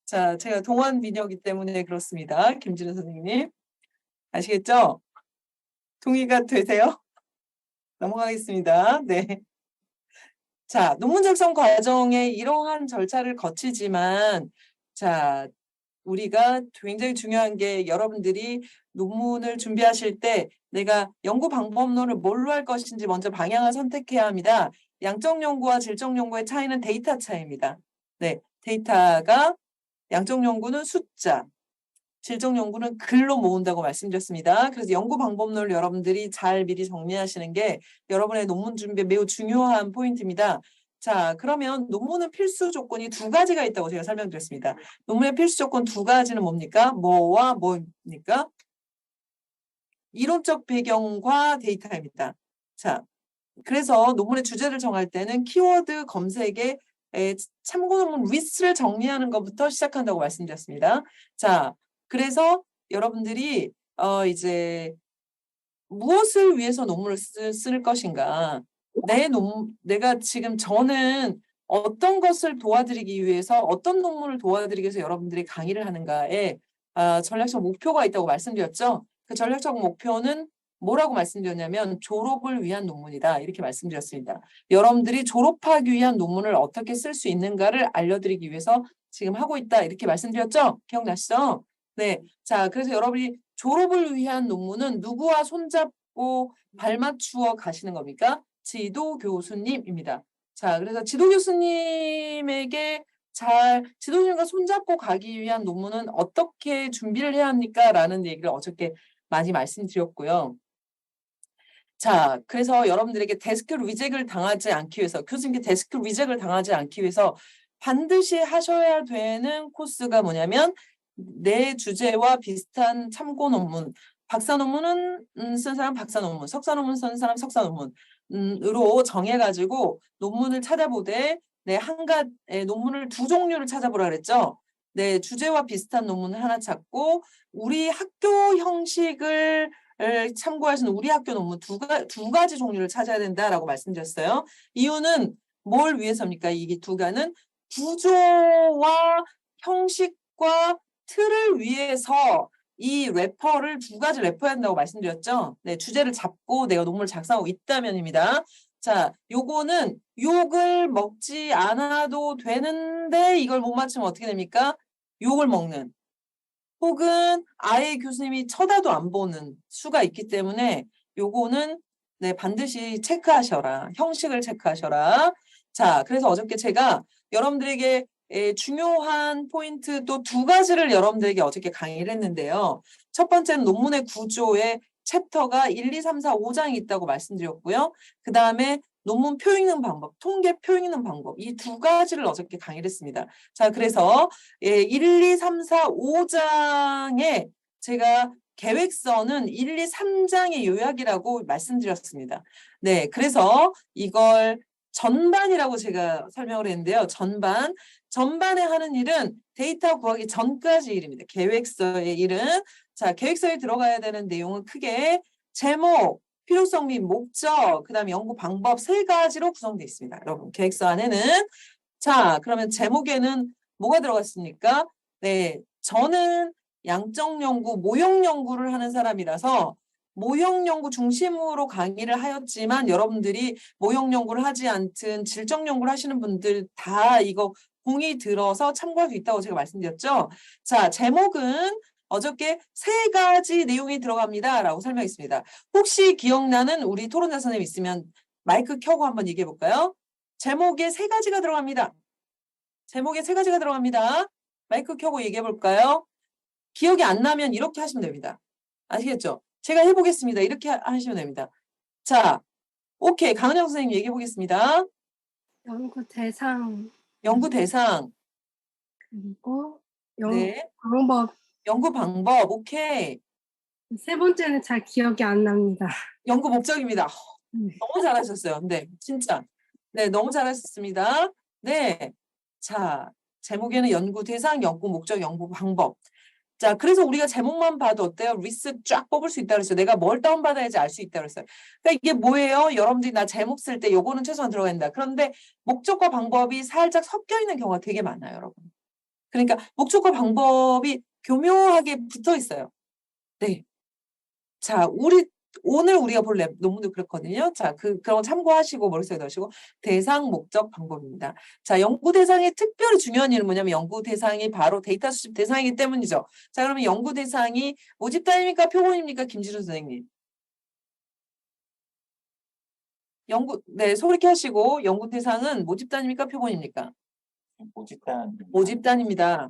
자, 제가 동안 미녀이기 때문에 그렇습니다. 김진우 선생님. 아시겠죠? 동의가 되세요? 넘어가겠습니다. 네. 자, 논문 작성 과정에 이러한 절차를 거치지만, 자, 우리가 굉장히 중요한 게 여러분들이 논문을 준비하실 때 내가 연구 방법론을 뭘로 할 것인지 먼저 방향을 선택해야 합니다. 양적 연구와 질적 연구의 차이는 데이터 차이입니다. 네, 데이터가 양적 연구는 숫자, 질적 연구는 글로 모은다고 말씀드렸습니다. 그래서 연구 방법론을 여러분들이 잘 미리 정리하시는 게 여러분의 논문 준비에 매우 중요한 포인트입니다. 자, 그러면 논문은 필수 조건이 두 가지가 있다고 제가 설명드렸습니다. 논문의 필수 조건 두 가지는 뭡니까? 뭐와 뭐입니까? 이론적 배경과 데이터입니다. 자, 그래서 논문의 주제를 정할 때는 키워드 검색에 참고 논문 리스트를 정리하는 것부터 시작한다고 말씀드렸습니다. 자, 그래서 여러분들이 이제 무엇을 위해서 논문을 쓸 것인가? 내가 지금 저는 어떤 것을 도와드리기 위해서 어떤 논문을 도와드리기 위해서 여러분들이 강의를 하는가에 전략적 목표가 있다고 말씀드렸죠. 그 전략적 목표는 뭐라고 말씀드렸냐면 졸업을 위한 논문이다. 이렇게 말씀드렸습니다. 여러분들이 졸업하기 위한 논문을 어떻게 쓸 수 있는가를 알려드리기 위해서 지금 하고 있다. 이렇게 말씀드렸죠? 기억나시죠? 네. 자, 그래서 여러분이 졸업을 위한 논문은 누구와 손잡고 발맞추어 가시는 겁니까? 지도 교수님입니다. 자, 그래서 지도 교수님과 손잡고 가기 위한 논문은 어떻게 준비를 해야 합니까? 라는 얘기를 어저께 많이 말씀드렸고요. 자, 그래서 여러분들에게 데스크 리젝을 당하지 않기 위해서, 교수님께 데스크 리젝을 당하지 않기 위해서 반드시 하셔야 되는 코스가 뭐냐면 내 주제와 비슷한 참고 논문, 박사 논문은 쓴 사람 박사 논문, 석사 논문 쓴 사람 석사 논문으로 정해가지고 논문을 찾아보되 논문을 두 종류를 찾아보라 그랬죠. 네, 주제와 비슷한 논문을 하나 찾고 우리 학교 형식을 참고하시는 우리 학교 논문 두 가지 종류를 찾아야 된다라고 말씀드렸어요. 이유는 뭘 위해서입니까? 이게 두 가지는 구조와 형식과 틀을 위해서 이 래퍼를 두 가지 래퍼해야 한다고 말씀드렸죠. 네, 주제를 잡고 내가 논문을 작성하고 있다면입니다. 자, 요거는 욕을 먹지 않아도 되는데 이걸 못 맞추면 어떻게 됩니까? 욕을 먹는. 혹은 아예 교수님이 쳐다도 안 보는 수가 있기 때문에 요거는 네, 반드시 체크하셔라. 형식을 체크하셔라. 자, 그래서 어저께 제가 여러분들에게 중요한 포인트 또 두 가지를 여러분들에게 어저께 강의를 했는데요. 첫 번째는 논문의 구조에 챕터가 1, 2, 3, 4, 5장이 있다고 말씀드렸고요. 그 다음에 논문 표 읽는 방법, 통계 표 읽는 방법 이 두 가지를 어저께 강의를 했습니다. 자, 그래서 1, 2, 3, 4, 5장에 제가 계획서는 1, 2, 3장의 요약이라고 말씀드렸습니다. 네, 그래서 이걸 전반이라고 제가 설명을 했는데요. 전반에 하는 일은 데이터 구하기 전까지 일입니다. 계획서의 일은 자, 계획서에 들어가야 되는 내용은 크게 제목, 필요성 및 목적, 그다음에 연구 방법 세 가지로 구성되어 있습니다. 여러분, 계획서 안에는 자, 그러면 제목에는 뭐가 들어갔습니까? 네, 저는 양적 연구, 모형 연구를 하는 사람이라서 모형 연구 중심으로 강의를 하였지만 여러분들이 모형 연구를 하지 않든 질적 연구를 하시는 분들 다 이거 공이 들어서 참고할 수 있다고 제가 말씀드렸죠. 자, 제목은 어저께 세 가지 내용이 들어갑니다. 라고 설명했습니다. 혹시 기억나는 우리 토론자 선생님 있으면 마이크 켜고 한번 얘기해 볼까요? 제목에 세 가지가 들어갑니다. 제목에 세 가지가 들어갑니다. 마이크 켜고 얘기해 볼까요? 기억이 안 나면 이렇게 하시면 됩니다. 아시겠죠? 제가 해보겠습니다. 이렇게 하시면 됩니다. 자, 오케이. 강은영 선생님 얘기해 보겠습니다. 연구 대상 연구 대상. 그리고 네. 방법. 연구 방법. 오케이. 세 번째는 잘 기억이 안 납니다. 연구 목적입니다. 너무 잘하셨어요. 네, 진짜. 네, 너무 잘하셨습니다. 네. 자, 제목에는 연구 대상, 연구 목적, 연구 방법. 자, 그래서 우리가 제목만 봐도 어때요? 리스트 쫙 뽑을 수 있다고 그랬어요. 내가 뭘 다운받아야지 알 수 있다고 그랬어요. 그러니까 이게 뭐예요? 여러분들이 나 제목 쓸 때 요거는 최소한 들어간다. 그런데 목적과 방법이 살짝 섞여 있는 경우가 되게 많아요, 여러분. 그러니까 목적과 방법이 교묘하게 붙어 있어요. 네. 자, 오늘 우리가 볼 논문도 그렇거든요. 자, 그런 거 참고하시고 머릿속에 넣으시고 대상, 목적, 방법입니다. 자, 연구 대상의 특별히 중요한 일은 뭐냐면 연구 대상이 바로 데이터 수집 대상이기 때문이죠. 자, 그러면 연구 대상이 모집단입니까? 표본입니까? 김지수 선생님. 네, 소그렇게 하시고 연구 대상은 모집단입니까? 표본입니까? 모집단입니다.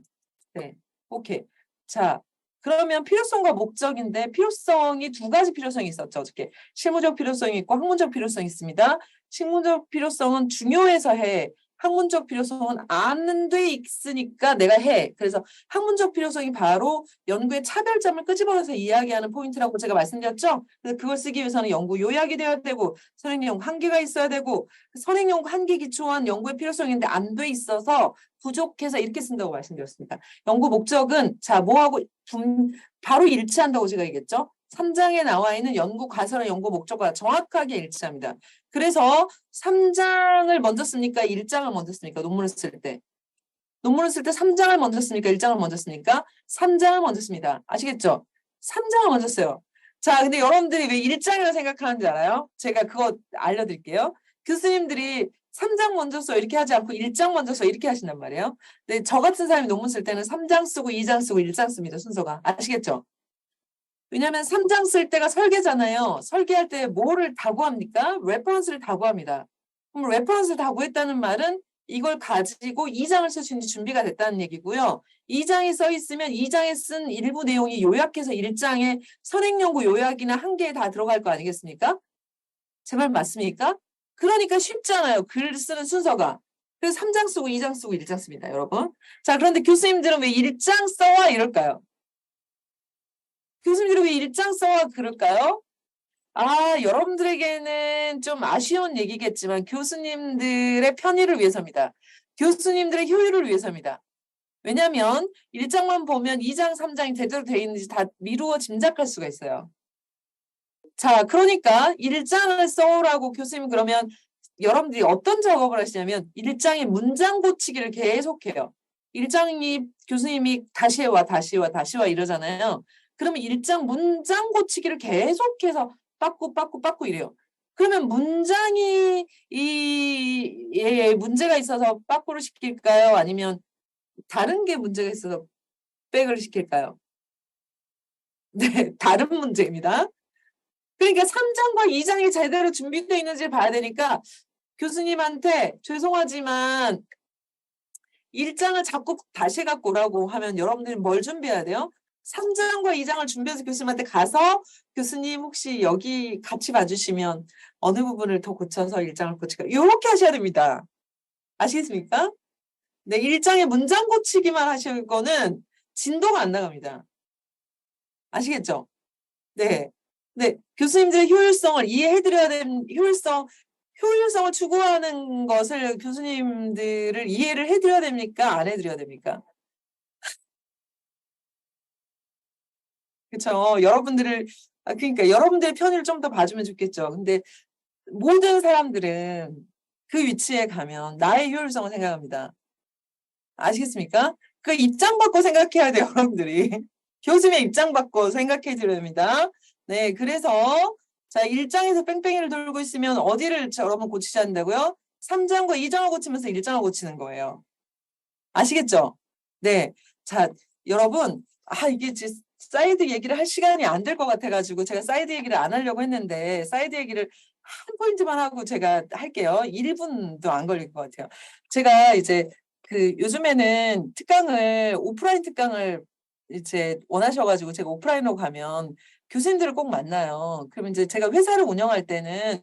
네, 오케이. 자, 그러면 필요성과 목적인데 필요성이 두 가지 필요성이 있었죠. 어떻게 실무적 필요성이 있고 학문적 필요성이 있습니다. 실무적 필요성은 중요해서 해. 학문적 필요성은 안 돼 있으니까 내가 해. 그래서 학문적 필요성이 바로 연구의 차별점을 끄집어내서 이야기하는 포인트라고 제가 말씀드렸죠. 그래서 그걸 쓰기 위해서는 연구 요약이 돼야 되고 선행용 한계가 있어야 되고 선행용 한계 기초한 연구의 필요성인데 안 돼 있어서 부족해서 이렇게 쓴다고 말씀드렸습니다. 연구 목적은 자 뭐하고 바로 일치한다고 제가 얘기했죠. 3장에 나와 있는 연구 가설의 연구 목적과 정확하게 일치합니다. 그래서 3장을 먼저 씁니까? 1장을 먼저 씁니까? 논문을 쓸 때. 논문을 쓸 때 3장을 먼저 씁니까? 1장을 먼저 씁니까? 3장을 먼저 씁니다. 아시겠죠? 3장을 먼저 써요. 자, 근데 여러분들이 왜 1장이라고 생각하는지 알아요? 제가 그거 알려드릴게요. 교수님들이 3장 먼저 써 이렇게 하지 않고 1장 먼저 써 이렇게 하신단 말이에요. 근데 저 같은 사람이 논문 쓸 때는 3장 쓰고 2장 쓰고 1장 씁니다. 순서가. 아시겠죠? 왜냐하면 3장 쓸 때가 설계잖아요. 설계할 때 뭐를 다 구합니까? 레퍼런스를 다 구합니다. 그럼 레퍼런스를 다 구했다는 말은 이걸 가지고 2장을 쓸 수 있는 준비가 됐다는 얘기고요. 2장에 써 있으면 2장에 쓴 일부 내용이 요약해서 1장에 선행연구 요약이나 한계에 다 들어갈 거 아니겠습니까? 제 말 맞습니까? 그러니까 쉽잖아요. 글 쓰는 순서가. 그래서 3장 쓰고 2장 쓰고 1장 씁니다, 여러분. 자, 그런데 교수님들은 왜 1장 써와 이럴까요? 교수님들이 왜 1장 써와 그럴까요? 아, 여러분들에게는 좀 아쉬운 얘기겠지만 교수님들의 편의를 위해서입니다. 교수님들의 효율을 위해서입니다. 왜냐하면 1장만 보면 2장, 3장이 제대로 되어 있는지 다 미루어 짐작할 수가 있어요. 자, 그러니까 1장을 써오라고 교수님 그러면 여러분들이 어떤 작업을 하시냐면 1장의 문장 고치기를 계속해요. 1장이 교수님이 다시 해와 다시 와 다시 와 이러잖아요. 그러면 1장 문장 고치기를 계속해서 빠꾸 이래요. 그러면 문장이 문제가 있어서 빠꾸를 시킬까요? 아니면 다른 게 문제가 있어서 백을 시킬까요? 네, 다른 문제입니다. 그러니까 3장과 2장이 제대로 준비되어 있는지 봐야 되니까 교수님한테 죄송하지만 1장을 자꾸 다시 갖고 오라고 하면 여러분들이 뭘 준비해야 돼요? 3장과 2장을 준비해서 교수님한테 가서 교수님 혹시 여기 같이 봐주시면 어느 부분을 더 고쳐서 1장을 고칠까? 이렇게 하셔야 됩니다. 아시겠습니까? 네, 1장의 문장 고치기만 하실 거는 진도가 안 나갑니다. 아시겠죠? 네. 네, 교수님들의 효율성을 이해해드려야 되는 효율성을 추구하는 것을 교수님들을 이해를 해드려야 됩니까? 안 해드려야 됩니까? 그렇죠. 그러니까 여러분들의 편의를 좀 더 봐주면 좋겠죠. 근데 모든 사람들은 그 위치에 가면 나의 효율성을 생각합니다. 아시겠습니까? 그 입장 바꿔 생각해야 돼요, 여러분들이. 교수님의 입장 바꿔 생각해 드려야 됩니다. 네, 그래서 자, 1장에서 뺑뺑이를 돌고 있으면 어디를 여러분 고치셔야 한다고요? 3장과 2장을 고치면서 1장을 고치는 거예요. 아시겠죠? 네. 자, 여러분, 이게 사이드 얘기를 할 시간이 안 될 것 같아가지고 제가 사이드 얘기를 안 하려고 했는데 사이드 얘기를 한 포인트만 하고 제가 할게요. 1분도 안 걸릴 것 같아요. 제가 이제 요즘에는 오프라인 특강을 이제 원하셔가지고 제가 오프라인으로 가면 교수님들을 꼭 만나요. 그러면 이제 제가 회사를 운영할 때는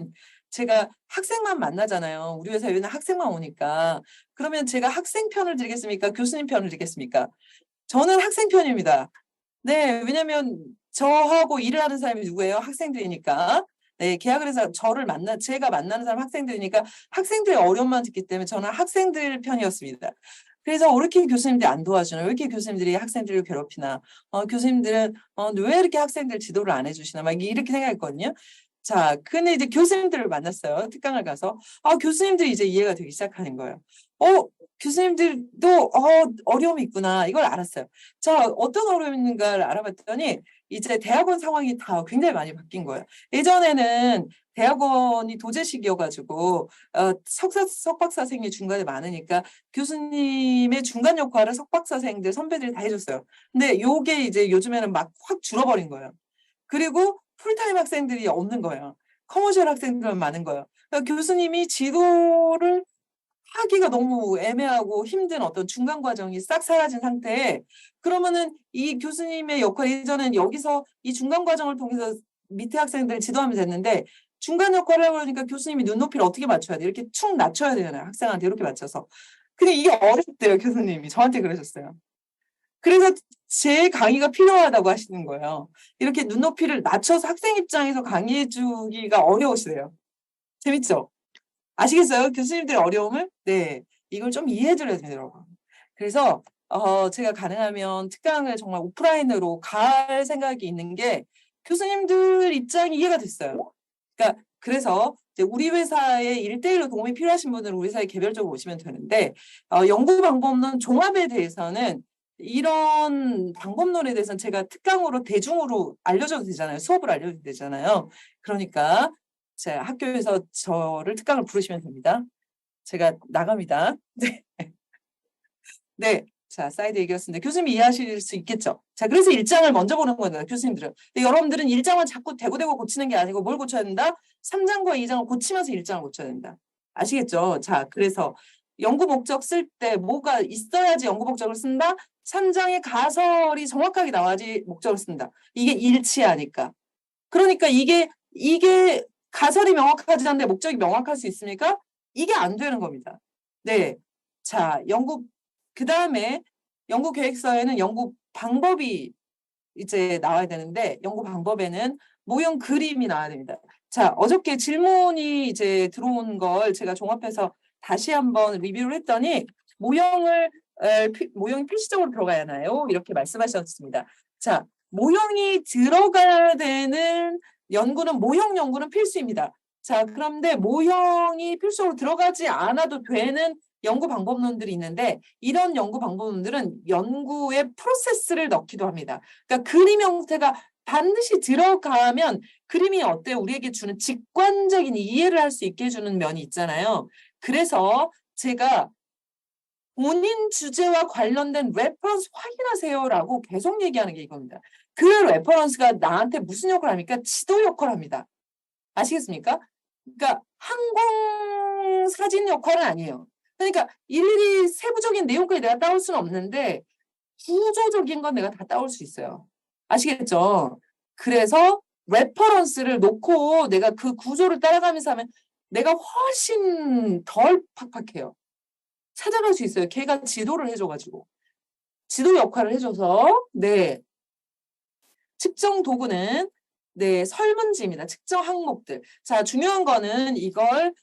제가 학생만 만나잖아요. 우리 회사에는 학생만 오니까. 그러면 제가 학생 편을 드리겠습니까? 교수님 편을 드리겠습니까? 저는 학생 편입니다. 네, 왜냐면 저하고 일을 하는 사람이 누구예요? 학생들이니까. 네, 계약을 해서 제가 만나는 사람 학생들이니까 학생들의 어려움만 듣기 때문에 저는 학생들 편이었습니다. 그래서 왜 이렇게 교수님들이 안 도와주나? 왜 이렇게 교수님들이 학생들을 괴롭히나? 교수님들은 왜 이렇게 학생들 지도를 안 해주시나? 막 이렇게 생각했거든요. 자, 근데 이제 교수님들을 만났어요. 특강을 가서. 교수님들이 이제 이해가 되기 시작하는 거예요. 교수님들도 어려움이 있구나 이걸 알았어요. 자, 어떤 어려움이 있는가를 알아봤더니 이제 대학원 상황이 다 굉장히 많이 바뀐 거예요. 예전에는 대학원이 도제식이어가지고 석박사생이 중간에 많으니까 교수님의 중간 역할을 석박사생들 선배들이 다 해줬어요. 근데 요게 이제 요즘에는 막 확 줄어버린 거예요. 그리고 풀타임 학생들이 없는 거예요. 커머셜 학생들만 많은 거예요. 그러니까 교수님이 지도를 하기가 너무 애매하고 힘든 어떤 중간 과정이 싹 사라진 상태에 그러면은 이 교수님의 역할이 예전엔 여기서 이 중간 과정을 통해서 밑에 학생들을 지도하면 됐는데 중간 역할을 해보니까 교수님이 눈높이를 어떻게 맞춰야 돼? 이렇게 축 낮춰야 되잖아요. 학생한테 이렇게 맞춰서. 근데 이게 어렵대요. 교수님이. 저한테 그러셨어요. 그래서 제 강의가 필요하다고 하시는 거예요. 이렇게 눈높이를 낮춰서 학생 입장에서 강의해 주기가 어려우시대요. 재밌죠? 아시겠어요? 교수님들의 어려움을? 네. 이걸 좀 이해해 드려야 되더라고요. 그래서 제가 가능하면 특강을 정말 오프라인으로 갈 생각이 있는 게 교수님들 입장이 이해가 됐어요. 그러니까 그래서 이제 우리 회사에 1대1로 도움이 필요하신 분들은 우리 회사에 개별적으로 오시면 되는데 연구 방법론 종합에 대해서는 이런 방법론에 대해서는 제가 특강으로 대중으로 알려줘도 되잖아요. 수업을 알려줘도 되잖아요. 그러니까 제 학교에서 저를 특강을 부르시면 됩니다. 제가 나갑니다. 네. 네. 자, 사이드 얘기였습니다. 교수님이 이해하실 수 있겠죠? 자, 그래서 일장을 먼저 보는 거예요, 교수님들은. 근데 여러분들은 일장을 자꾸 대고대고 고치는 게 아니고 뭘 고쳐야 된다? 3장과 2장을 고치면서 일장을 고쳐야 된다. 아시겠죠? 자, 그래서 연구 목적 쓸 때 뭐가 있어야지 연구 목적을 쓴다? 3장의 가설이 정확하게 나와야지 목적을 쓴다. 이게 일치하니까. 그러니까 이게 가설이 명확하지 않는데 목적이 명확할 수 있습니까? 이게 안 되는 겁니다. 네. 자, 그다음에 연구 계획서에는 연구 방법이 이제 나와야 되는데 연구 방법에는 모형 그림이 나와야 됩니다. 자, 어저께 질문이 이제 들어온 걸 제가 종합해서 다시 한번 리뷰를 했더니 모형이 필수적으로 들어가야 하나요? 이렇게 말씀하셨습니다. 자, 모형이 들어가야 되는 모형 연구는 필수입니다. 자, 그런데 모형이 필수적으로 들어가지 않아도 되는 연구 방법론들이 있는데 이런 연구 방법론들은 연구의 프로세스를 넣기도 합니다. 그러니까 그림 형태가 반드시 들어가면 그림이 어때요? 우리에게 주는 직관적인 이해를 할 수 있게 해주는 면이 있잖아요. 그래서 제가 본인 주제와 관련된 레퍼런스 확인하세요라고 계속 얘기하는 게 이겁니다. 그 레퍼런스가 나한테 무슨 역할을 합니까? 지도 역할을 합니다. 아시겠습니까? 그러니까 항공 사진 역할은 아니에요. 그러니까 일일이 세부적인 내용까지 내가 따올 수는 없는데 구조적인 건 내가 다 따올 수 있어요. 아시겠죠? 그래서 레퍼런스를 놓고 내가 그 구조를 따라가면서 하면 내가 훨씬 덜 팍팍해요. 찾아갈 수 있어요. 걔가 지도를 해줘가지고. 지도 역할을 해줘서 네. 측정 도구는 네, 설문지입니다. 측정 항목들. 자, 중요한 거는 이걸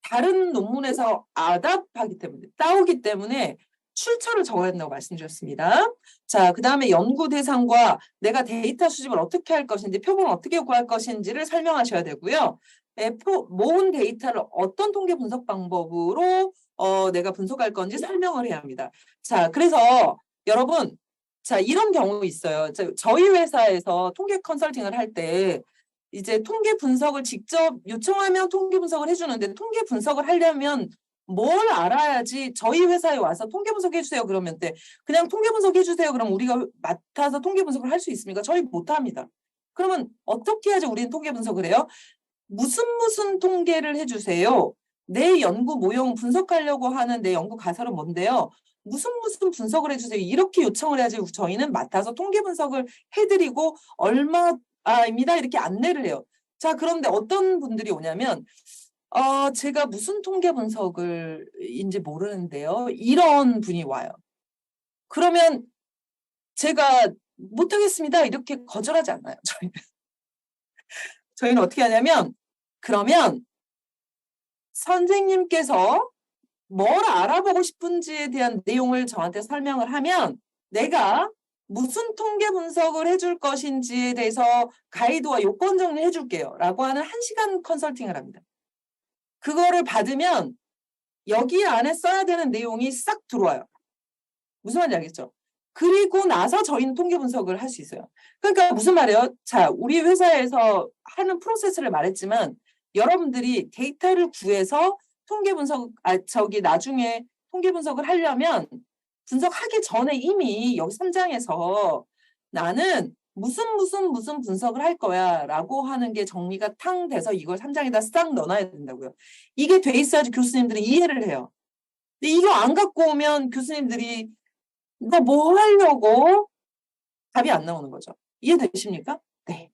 다른 논문에서 아답하기 때문에 따오기 때문에 출처를 적어야 된다고 말씀드렸습니다. 자, 그 다음에 연구 대상과 내가 데이터 수집을 어떻게 할 것인지 표본을 어떻게 구할 것인지를 설명하셔야 되고요. 모은 데이터를 어떤 통계 분석 방법으로 내가 분석할 건지 설명을 해야 합니다. 자, 그래서 여러분 자, 이런 경우 있어요. 저희 회사에서 통계 컨설팅을 할 때 이제 통계 분석을 직접 요청하면 통계 분석을 해주는데 통계 분석을 하려면 뭘 알아야지 저희 회사에 와서 통계 분석해 주세요 그러면 그냥 통계 분석해 주세요 그럼 우리가 맡아서 통계 분석을 할 수 있습니까? 저희 못합니다. 그러면 어떻게 해야지 우리는 통계 분석을 해요? 무슨 통계를 해주세요. 내 연구 모형 분석하려고 하는 내 연구 가설은 뭔데요? 무슨 분석을 해주세요. 이렇게 요청을 해야지 저희는 맡아서 통계 분석을 해드리고 얼마입니다. 이렇게 안내를 해요. 자, 그런데 어떤 분들이 오냐면 제가 무슨 통계 분석을인지 모르는데요. 이런 분이 와요. 그러면 제가 못하겠습니다. 이렇게 거절하지 않아요. 저희는 어떻게 하냐면 그러면 선생님께서 뭘 알아보고 싶은지에 대한 내용을 저한테 설명을 하면 내가 무슨 통계 분석을 해줄 것인지에 대해서 가이드와 요건 정리를 해줄게요. 라고 하는 1시간 컨설팅을 합니다. 그거를 받으면 여기 안에 써야 되는 내용이 싹 들어와요. 무슨 말인지 알겠죠? 그리고 나서 저희는 통계 분석을 할 수 있어요. 그러니까 무슨 말이에요? 자, 우리 회사에서 하는 프로세스를 말했지만 여러분들이 데이터를 구해서 통계 분석, 나중에 통계 분석을 하려면 분석하기 전에 이미 여기 3장에서 나는 무슨 분석을 할 거야 라고 하는 게 정리가 탕 돼서 이걸 3장에다 싹 넣어놔야 된다고요. 이게 돼 있어야지 교수님들이 이해를 해요. 근데 이거 안 갖고 오면 교수님들이 너 뭐 하려고 답이 안 나오는 거죠. 이해되십니까? 네.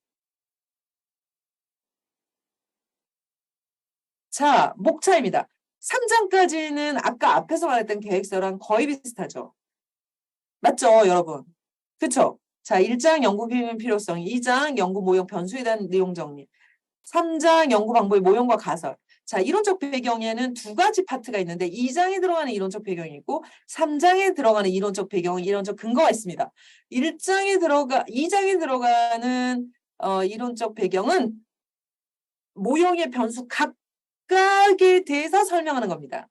자, 목차입니다. 3장까지는 아까 앞에서 말했던 계획서랑 거의 비슷하죠. 맞죠, 여러분? 그쵸? 자, 1장 연구 비밀 필요성, 2장 연구 모형 변수에 대한 내용 정리, 3장 연구 방법의 모형과 가설. 자, 이론적 배경에는 두 가지 파트가 있는데 2장에 들어가는 이론적 배경이 있고 3장에 들어가는 이론적 배경은 이론적 근거가 있습니다. 2장에 들어가는 이론적 배경은 모형의 변수 각각에 대해서 설명하는 겁니다.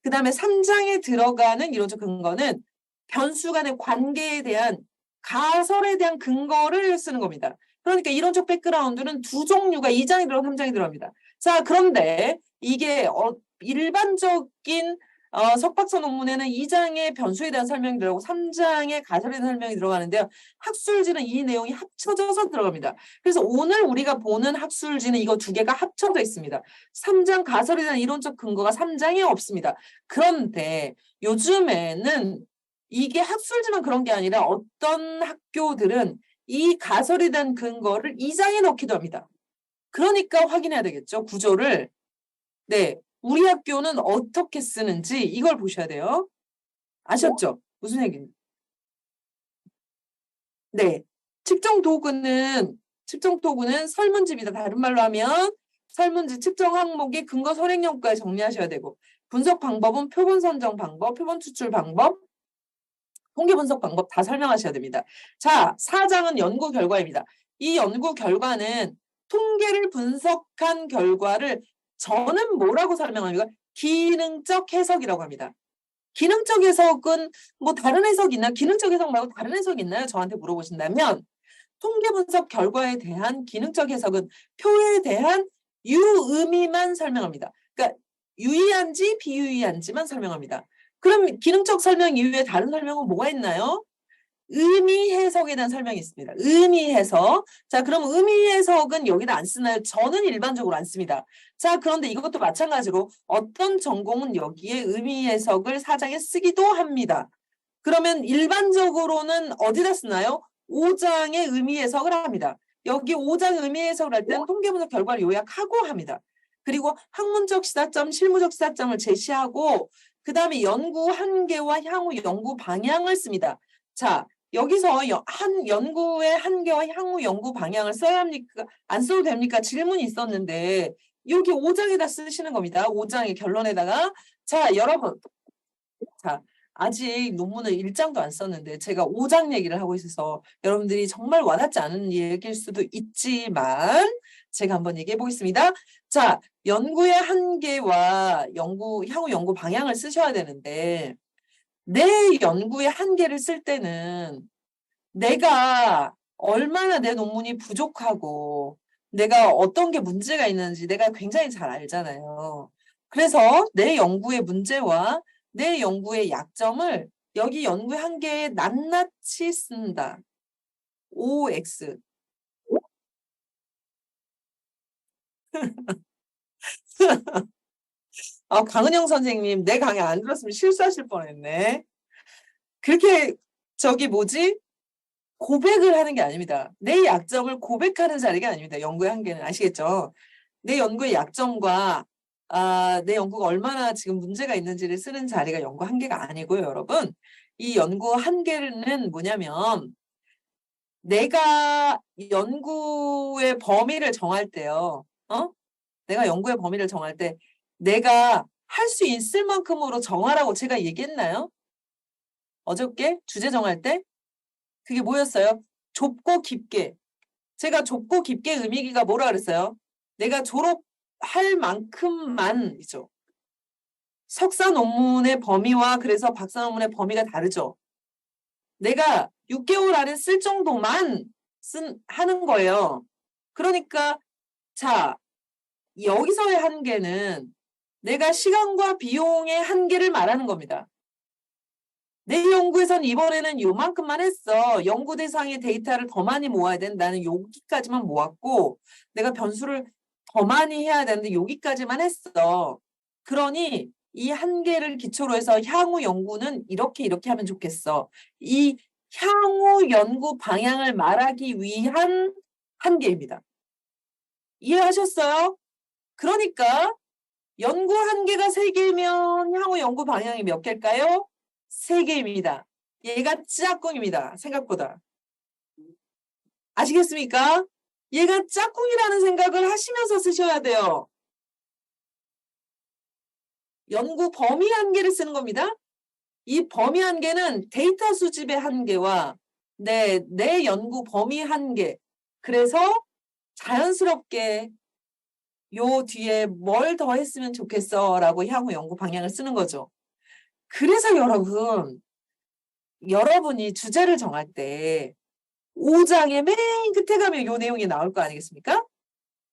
그 다음에 3장에 들어가는 이론적 근거는 변수 간의 관계에 대한 가설에 대한 근거를 쓰는 겁니다. 그러니까 이론적 백그라운드는 두 종류가 2장에 들어가고 3장에 들어갑니다. 자, 그런데 이게 일반적인 석박사 논문에는 2장의 변수에 대한 설명이 들어가고 3장의 가설에 대한 설명이 들어가는데요. 학술지는 이 내용이 합쳐져서 들어갑니다. 그래서 오늘 우리가 보는 학술지는 이거 두 개가 합쳐져 있습니다. 3장 가설에 대한 이론적 근거가 3장에 없습니다. 그런데 요즘에는 이게 학술지만 그런 게 아니라 어떤 학교들은 이 가설에 대한 근거를 2장에 넣기도 합니다. 그러니까 확인해야 되겠죠. 구조를. 네. 우리 학교는 어떻게 쓰는지 이걸 보셔야 돼요. 아셨죠? 무슨 얘기인지. 네. 측정 도구는 설문지입니다. 다른 말로 하면 설문지 측정 항목의 근거 선행령까지 정리하셔야 되고 분석 방법은 표본 선정 방법, 표본 추출 방법, 통계 분석 방법 다 설명하셔야 됩니다. 자, 4장은 연구 결과입니다. 이 연구 결과는 통계를 분석한 결과를 저는 뭐라고 설명합니까? 기능적 해석이라고 합니다. 기능적 해석은 뭐 다른 해석 있나요? 기능적 해석 말고 다른 해석 있나요? 저한테 물어보신다면 통계 분석 결과에 대한 기능적 해석은 표에 대한 유의미만 설명합니다. 그러니까 유의한지 비유의한지만 설명합니다. 그럼 기능적 설명 이외에 다른 설명은 뭐가 있나요? 의미 해석에 대한 설명이 있습니다. 의미 해석. 자, 그럼 의미 해석은 여기다 안 쓰나요? 저는 일반적으로 안 씁니다. 자, 그런데 이것도 마찬가지로 어떤 전공은 여기에 의미 해석을 4장에 쓰기도 합니다. 그러면 일반적으로는 어디다 쓰나요? 5장의 의미 해석을 합니다. 여기 5장 의미 해석을 할 때는 통계 분석 결과를 요약하고 합니다. 그리고 학문적 시사점, 실무적 시사점을 제시하고 그 다음에 연구 한계와 향후 연구 방향을 씁니다. 자, 여기서 한 연구의 한계와 향후 연구 방향을 써야 합니까? 안 써도 됩니까? 질문이 있었는데 여기 5장에다 쓰시는 겁니다. 5장의 결론에다가 자, 여러분. 자, 아직 논문을 1장도 안 썼는데 제가 5장 얘기를 하고 있어서 여러분들이 정말 와닿지 않은 얘기일 수도 있지만 제가 한번 얘기해 보겠습니다. 자, 연구의 한계와 향후 연구 방향을 쓰셔야 되는데 내 연구의 한계를 쓸 때는 내가 얼마나 내 논문이 부족하고 내가 어떤 게 문제가 있는지 내가 굉장히 잘 알잖아요. 그래서 내 연구의 문제와 내 연구의 약점을 여기 연구의 한계에 낱낱이 쓴다. OX. 강은영 선생님, 내 강의 안 들었으면 실수하실 뻔했네. 그렇게 고백을 하는 게 아닙니다. 내 약점을 고백하는 자리가 아닙니다. 연구의 한계는 아시겠죠? 내 연구의 약점과 내 연구가 얼마나 지금 문제가 있는지를 쓰는 자리가 연구 한계가 아니고요, 여러분. 이 연구 한계는 뭐냐면 내가 연구의 범위를 정할 때요. 내가 연구의 범위를 정할 때 내가 할 수 있을 만큼으로 정하라고 제가 얘기했나요? 어저께 주제 정할 때 그게 뭐였어요? 좁고 깊게. 제가 좁고 깊게 의미가 뭐라 그랬어요? 내가 졸업할 만큼만이죠. 석사 논문의 범위와 그래서 박사 논문의 범위가 다르죠. 내가 6개월 안에 쓸 정도만 하는 거예요. 그러니까 자, 여기서의 한계는 내가 시간과 비용의 한계를 말하는 겁니다. 내 연구에선 이번에는 요만큼만 했어. 연구 대상의 데이터를 더 많이 모아야 된다는 여기까지만 모았고 내가 변수를 더 많이 해야 되는데 여기까지만 했어. 그러니 이 한계를 기초로 해서 향후 연구는 이렇게 하면 좋겠어. 이 향후 연구 방향을 말하기 위한 한계입니다. 이해하셨어요? 그러니까 연구 한계가 3개면 향후 연구 방향이 몇 개일까요? 3개입니다. 얘가 짝꿍입니다. 생각보다. 아시겠습니까? 얘가 짝꿍이라는 생각을 하시면서 쓰셔야 돼요. 연구 범위 한계를 쓰는 겁니다. 이 범위 한계는 데이터 수집의 한계와 내 연구 범위 한계. 그래서 자연스럽게 요 뒤에 뭘 더 했으면 좋겠어 라고 향후 연구 방향을 쓰는 거죠. 그래서 여러분이 주제를 정할 때 5장의 맨 끝에 가면 요 내용이 나올 거 아니겠습니까?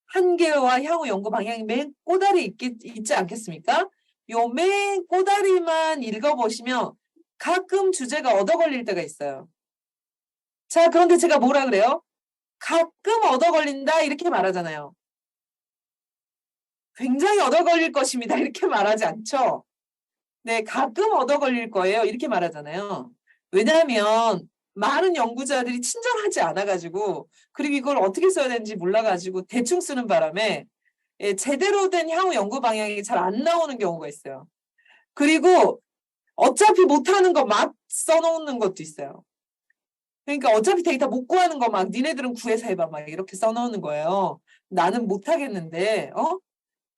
한계와 향후 연구 방향이 맨 꼬다리 있지 않겠습니까? 요 맨 꼬다리만 읽어보시면 가끔 주제가 얻어 걸릴 때가 있어요. 자, 그런데 제가 뭐라 그래요? 가끔 얻어 걸린다 이렇게 말하잖아요. 굉장히 얻어 걸릴 것입니다. 이렇게 말하지 않죠? 네, 가끔 얻어 걸릴 거예요. 이렇게 말하잖아요. 왜냐하면 많은 연구자들이 친절하지 않아가지고 그리고 이걸 어떻게 써야 되는지 몰라가지고 대충 쓰는 바람에 제대로 된 향후 연구 방향이 잘 안 나오는 경우가 있어요. 그리고 어차피 못하는 거 막 써놓는 것도 있어요. 그러니까 어차피 데이터 못 구하는 거 막 니네들은 구해서 해봐 막 이렇게 써놓는 거예요. 나는 못하겠는데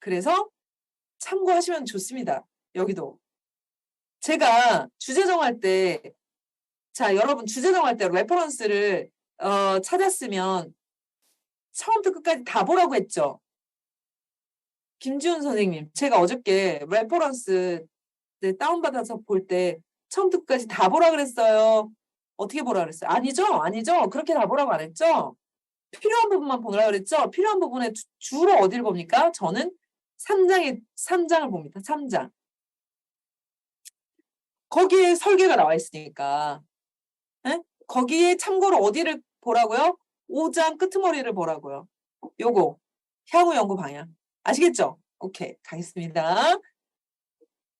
그래서 참고하시면 좋습니다. 여기도. 제가 주제 정할 때 자, 여러분 주제 정할 때 레퍼런스를 찾았으면 처음부터 끝까지 다 보라고 했죠. 김지훈 선생님, 제가 어저께 레퍼런스 다운받아서 볼 때 처음부터 끝까지 다 보라 그랬어요. 어떻게 보라 그랬어요? 아니죠. 그렇게 다 보라고 안 했죠. 필요한 부분만 보라 그랬죠. 필요한 부분에 주로 어디를 봅니까? 저는 3장을 봅니다. 3장. 거기에 설계가 나와 있으니까. 에? 거기에 참고로 어디를 보라고요? 5장 끄트머리를 보라고요. 요거 향후 연구 방향 아시겠죠? 오케이 가겠습니다.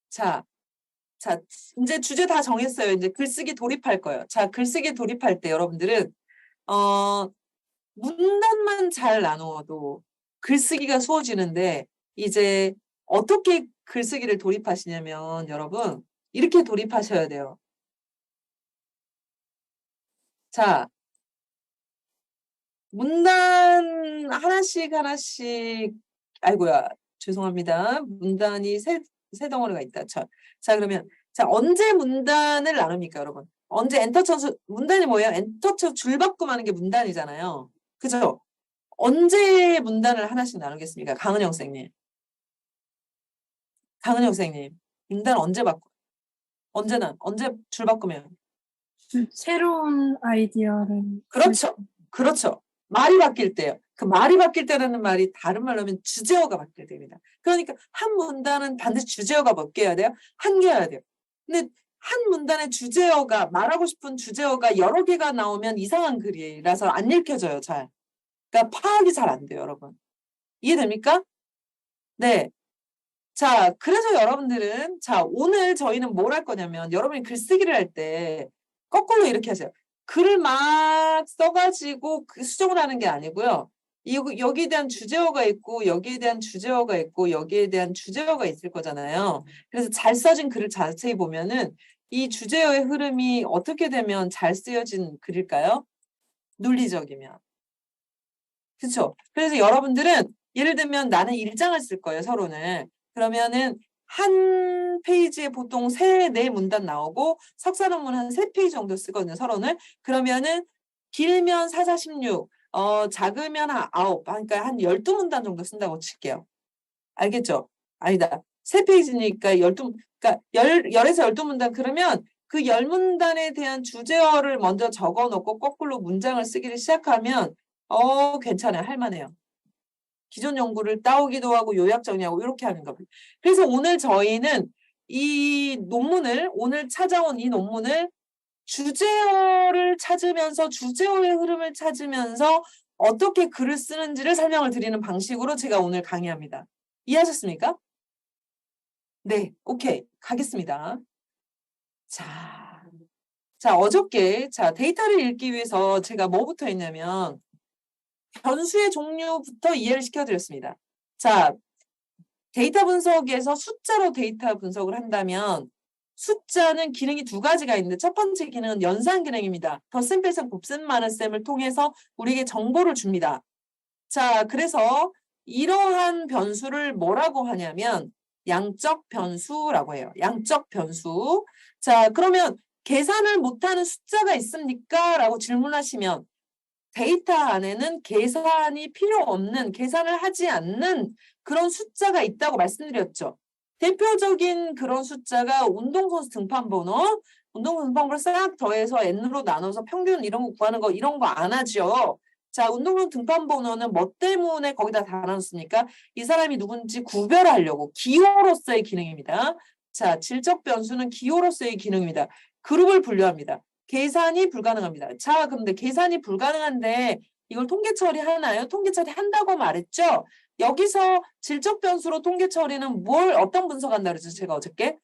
자, 이제 주제 다 정했어요. 이제 글쓰기 돌입할 거예요. 자, 글쓰기 돌입할 때 여러분들은 문단만 잘 나누어도 글쓰기가 수월지는데 이제 어떻게 글쓰기를 돌입하시냐면 여러분 이렇게 돌입하셔야 돼요. 자, 문단 하나씩 아이고야 죄송합니다. 문단이 세 덩어리가 있다. 자 그러면 언제 문단을 나눕니까 여러분? 언제 엔터 쳐서 문단이 뭐예요? 엔터 쳐서 줄 바꿈 하는 게 문단이잖아요. 그죠? 언제 문단을 하나씩 나누겠습니까? 강은영 선생님. 문단 언제 바꿔? 언제 줄 바꾸면? 새로운 아이디어를. 그렇죠. 말이 바뀔 때요. 그 말이 바뀔 때라는 말이 다른 말로 하면 주제어가 바뀌게 됩니다. 그러니까 한 문단은 반드시 주제어가 몇 개여야 돼요? 한 개여야 돼요. 근데 한 문단의 주제어가 말하고 싶은 주제어가 여러 개가 나오면 이상한 글이라서 안 읽혀져요. 잘. 그러니까 파악이 잘 안 돼요. 여러분. 이해됩니까? 네. 자, 그래서 여러분들은 오늘 저희는 뭘 할 거냐면 여러분이 글쓰기를 할 때 거꾸로 이렇게 하세요. 글을 막 써가지고 수정을 하는 게 아니고요. 여기에 대한 주제어가 있고 여기에 대한 주제어가 있고 여기에 대한 주제어가 있을 거잖아요. 그래서 잘 써진 글을 자세히 보면은 이 주제어의 흐름이 어떻게 되면 잘 쓰여진 글일까요? 논리적이면. 그렇죠? 그래서 여러분들은 예를 들면 나는 1장을 쓸 거예요. 서론을. 그러면은 한 페이지에 보통 4문단 나오고 석사 논문 한 3페이지 정도 쓰거든요. 서론을. 그러면은 길면 4, 4, 16, 작으면 9, 그러니까 한 12문단 정도 쓴다고 칠게요. 알겠죠? 아니다. 3페이지니까 12, 그러니까 10에서 12문단 그러면 그 10문단에 대한 주제어를 먼저 적어 놓고 거꾸로 문장을 쓰기를 시작하면 괜찮아요. 할만해요. 기존 연구를 따오기도 하고 요약 정리하고 이렇게 하는 겁니다. 그래서 오늘 저희는 이 논문을 오늘 찾아온 이 논문을 주제어를 찾으면서 주제어의 흐름을 찾으면서 어떻게 글을 쓰는지를 설명을 드리는 방식으로 제가 오늘 강의합니다. 이해하셨습니까? 네, 오케이. 가겠습니다. 자, 어저께, 데이터를 읽기 위해서 제가 뭐부터 했냐면, 변수의 종류부터 이해를 시켜드렸습니다. 자, 데이터 분석에서 숫자로 데이터 분석을 한다면, 숫자는 기능이 2가지가 있는데, 첫 번째 기능은 연산 기능입니다. 덧셈, 빼셈, 곱셈, 마늘셈을 통해서 우리에게 정보를 줍니다. 자, 그래서 이러한 변수를 뭐라고 하냐면, 양적 변수라고 해요. 양적 변수. 자, 그러면 계산을 못하는 숫자가 있습니까? 라고 질문하시면 데이터 안에는 계산이 필요 없는, 계산을 하지 않는 그런 숫자가 있다고 말씀드렸죠. 대표적인 그런 숫자가 운동선수 등판번호, 운동선수 등판번호를 싹 더해서 n으로 나눠서 평균 이런 거 구하는 거 이런 거 안 하죠. 자, 운동선수 등판번호는 뭐 때문에 거기다 달아놨습니까? 이 사람이 누군지 구별하려고 기호로서의 기능입니다. 자, 질적 변수는 기호로서의 기능입니다. 그룹을 분류합니다. 계산이 불가능합니다. 자, 근데 계산이 불가능한데 이걸 통계 처리하나요? 통계 처리한다고 말했죠? 여기서 질적 변수로 통계 처리는 어떤 분석한다 그랬죠? 제가 어저께?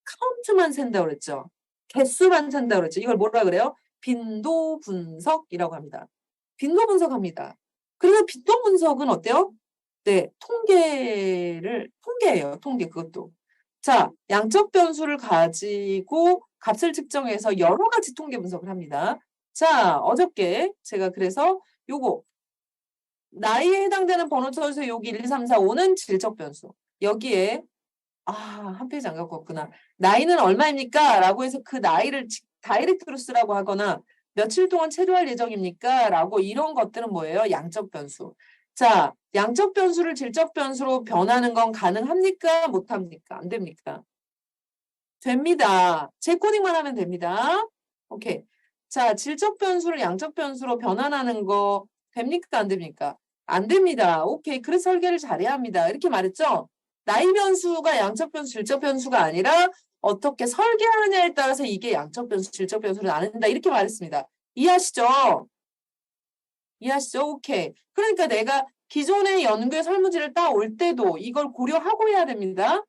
카운트만 센다 그랬죠? 개수만 센다 그랬죠? 이걸 뭐라 그래요? 빈도 분석이라고 합니다. 빈도 분석합니다. 그래서 빈도 분석은 어때요? 네, 통계예요. 통계 그것도. 자, 양적 변수를 가지고 값을 측정해서 여러 가지 통계 분석을 합니다. 자, 어저께 제가 그래서 요거 나이에 해당되는 번호 쳐주세요. 여기 1, 2, 3, 4, 5는 질적 변수. 여기에 한 페이지 안 갖고 왔구나. 나이는 얼마입니까? 라고 해서 그 나이를 다이렉트로 쓰라고 하거나 며칠 동안 체류할 예정입니까? 라고 이런 것들은 뭐예요? 양적 변수. 자, 양적 변수를 질적 변수로 변하는 건 가능합니까? 못합니까? 안 됩니까? 됩니다. 제코딩만 하면 됩니다. 오케이. 자, 질적 변수를 양적 변수로 변환하는 거 됩니까? 안 됩니까? 안 됩니다. 오케이. 그래서 설계를 잘해야 합니다. 이렇게 말했죠? 나이 변수가 양적 변수, 질적 변수가 아니라 어떻게 설계하느냐에 따라서 이게 양적 변수, 질적 변수를 나눈다. 이렇게 말했습니다. 이해하시죠? 이해하시죠? 오케이. 그러니까 내가 기존의 연구의 설문지를 따올 때도 이걸 고려하고 해야 됩니다.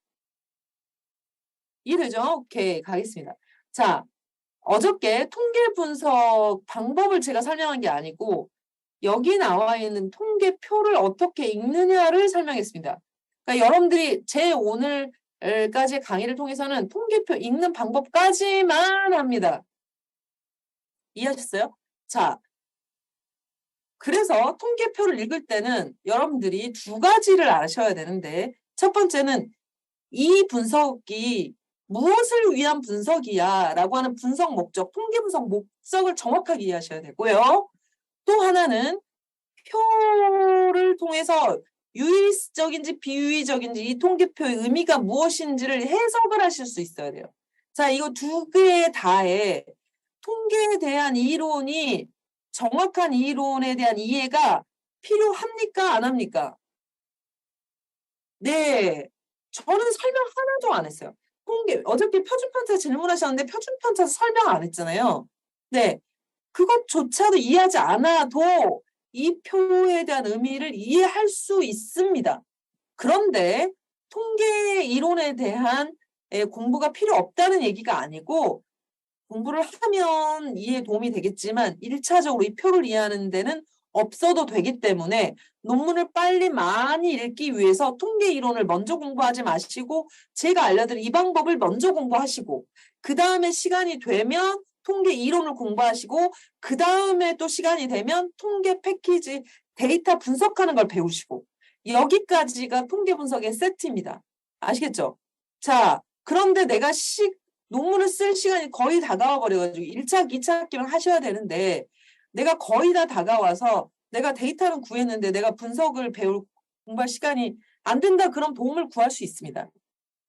이해되죠? 오케이. 가겠습니다. 자, 어저께 통계 분석 방법을 제가 설명한 게 아니고 여기 나와 있는 통계표를 어떻게 읽느냐를 설명했습니다. 그러니까 여러분들이 제 오늘까지 강의를 통해서는 통계표 읽는 방법까지만 합니다. 이해하셨어요? 자, 그래서 통계표를 읽을 때는 여러분들이 2가지를 아셔야 되는데 첫 번째는 이 분석이 무엇을 위한 분석이야 라고 하는 분석 목적, 통계 분석 목적을 정확하게 이해하셔야 되고요. 또 하나는 표를 통해서 유의적인지 비유의적인지 이 통계표의 의미가 무엇인지를 해석을 하실 수 있어야 돼요. 자, 이거 2개 다에 통계에 대한 이론이 정확한 이론에 대한 이해가 필요합니까? 안 합니까? 네. 저는 설명 하나도 안 했어요. 어저께 표준편차 질문하셨는데 표준편차 설명 안 했잖아요. 네. 그것조차도 이해하지 않아도 이 표에 대한 의미를 이해할 수 있습니다. 그런데 통계 이론에 대한 공부가 필요 없다는 얘기가 아니고 공부를 하면 이해에 도움이 되겠지만 1차적으로 이 표를 이해하는 데는 없어도 되기 때문에 논문을 빨리 많이 읽기 위해서 통계 이론을 먼저 공부하지 마시고 제가 알려드린 이 방법을 먼저 공부하시고 그 다음에 시간이 되면 통계 이론을 공부하시고 그 다음에 또 시간이 되면 통계 패키지 데이터 분석하는 걸 배우시고 여기까지가 통계 분석의 세트입니다. 아시겠죠? 자, 그런데 내가 논문을 쓸 시간이 거의 다가와 버려가지고 1차, 2차 학기만 하셔야 되는데 내가 거의 다 다가와서 내가 데이터는 구했는데 내가 분석을 공부할 시간이 안 된다. 그럼 도움을 구할 수 있습니다.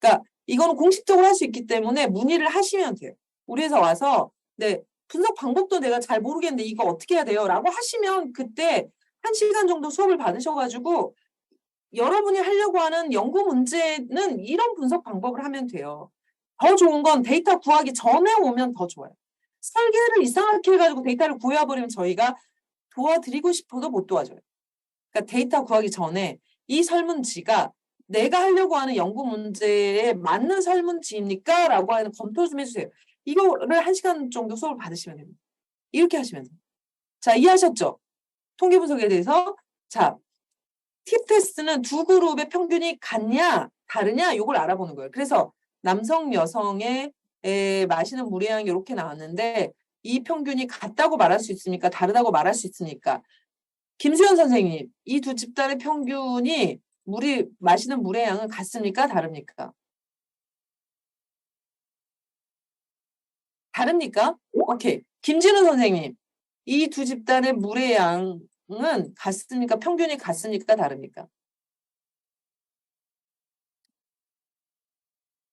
그러니까 이거는 공식적으로 할 수 있기 때문에 문의를 하시면 돼요. 우리 회사 와서 네, 분석 방법도 내가 잘 모르겠는데 이거 어떻게 해야 돼요? 라고 하시면 그때 1시간 정도 수업을 받으셔가지고 여러분이 하려고 하는 연구 문제는 이런 분석 방법을 하면 돼요. 더 좋은 건 데이터 구하기 전에 오면 더 좋아요. 설계를 이상하게 해가지고 데이터를 구해버리면 저희가 도와드리고 싶어도 못 도와줘요. 그러니까 데이터 구하기 전에 이 설문지가 내가 하려고 하는 연구 문제에 맞는 설문지입니까? 라고 하는 검토 좀 해주세요. 이거를 1시간 정도 수업을 받으시면 됩니다. 이렇게 하시면 돼요. 자, 이해하셨죠? 통계 분석에 대해서. 자, t-테스트는 두 그룹의 평균이 같냐, 다르냐, 이걸 알아보는 거예요. 그래서 남성, 여성의 마시는 물의 양이 이렇게 나왔는데 이 평균이 같다고 말할 수 있습니까? 다르다고 말할 수 있습니까? 김수현 선생님, 이 두 집단의 평균이 마시는 물의 양은 같습니까? 다릅니까? 다릅니까? 오케이. 김진우 선생님, 이 두 집단의 물의 양은 같습니까? 평균이 같습니까? 다릅니까?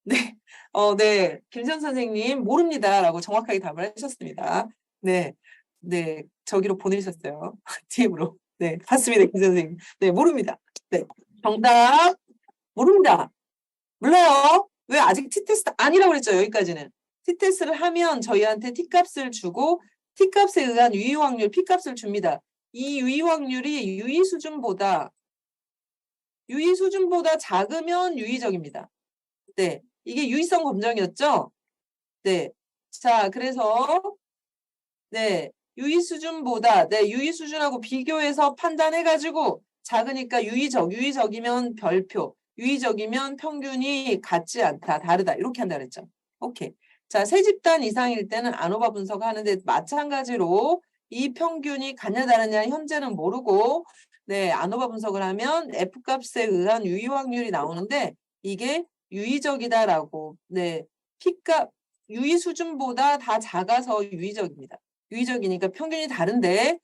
네. 네. 김수현 선생님, 모릅니다라고 정확하게 답을 하셨습니다. 네. 네. 저기로 보내셨어요. DM으로. 네. 봤습니다. 김수현 선생님. 네. 모릅니다. 네. 정답. 모릅니다. 몰라요. 왜 아직 T테스트 아니라고 그랬죠. 여기까지는. T테스트를 하면 저희한테 T값을 주고 T값에 의한 유의 확률 P값을 줍니다. 이 유의 확률이 유의 수준보다 작으면 유의적입니다. 네. 이게 유의성 검정이었죠? 네. 자, 그래서 네. 유의 수준보다 유의 수준하고 비교해서 판단해 가지고 작으니까 유의적이면 별표. 유의적이면 평균이 같지 않다, 다르다. 이렇게 한다 그랬죠. 오케이. 자, 세 집단 이상일 때는 아노바 분석하는데 마찬가지로 이 평균이 같냐 다르냐 현재는 모르고 네, 아노바 분석을 하면 F값에 의한 유의 확률이 나오는데 이게 유의적이다라고 네, P값 유의 수준보다 다 작아서 유의적입니다. 유의적이니까 평균이 다른데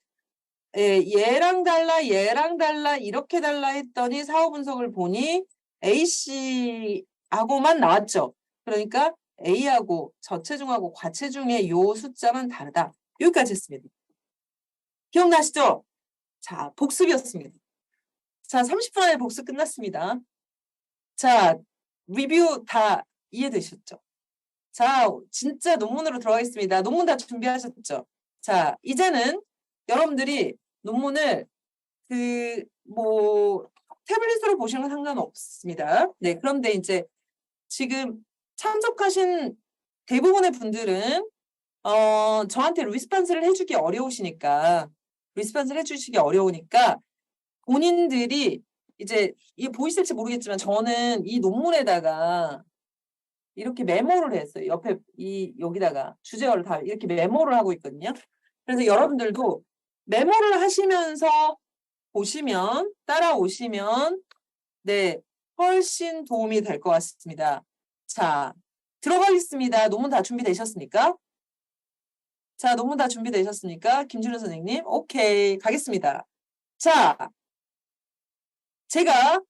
얘랑 달라 이렇게 달라 했더니 사후 분석을 보니 A씨하고만 나왔죠. 그러니까 A하고 저체중하고 과체중의 요 숫자만 다르다. 여기까지 했습니다. 기억나시죠? 자, 복습이었습니다. 자, 30분 안에 복습 끝났습니다. 자, 리뷰 다 이해되셨죠? 자, 진짜 논문으로 들어가겠습니다. 논문 다 준비하셨죠? 자, 이제는 여러분들이 논문을 태블릿으로 보시는 건 상관없습니다. 네, 그런데 이제 지금 참석하신 대부분의 분들은 저한테 리스폰스를 해주기 어려우시니까 본인들이 이제 이게 보이실지 모르겠지만 저는 이 논문에다가 이렇게 메모를 했어요. 옆에 여기다가 주제어를 다 이렇게 메모를 하고 있거든요. 그래서 여러분들도 메모를 하시면서 따라오시면 네, 훨씬 도움이 될 것 같습니다. 자, 들어가겠습니다. 논문 다 준비되셨습니까? 자, 논문 다 준비되셨습니까? 김준호 선생님. 오케이, 가겠습니다. 자, 제가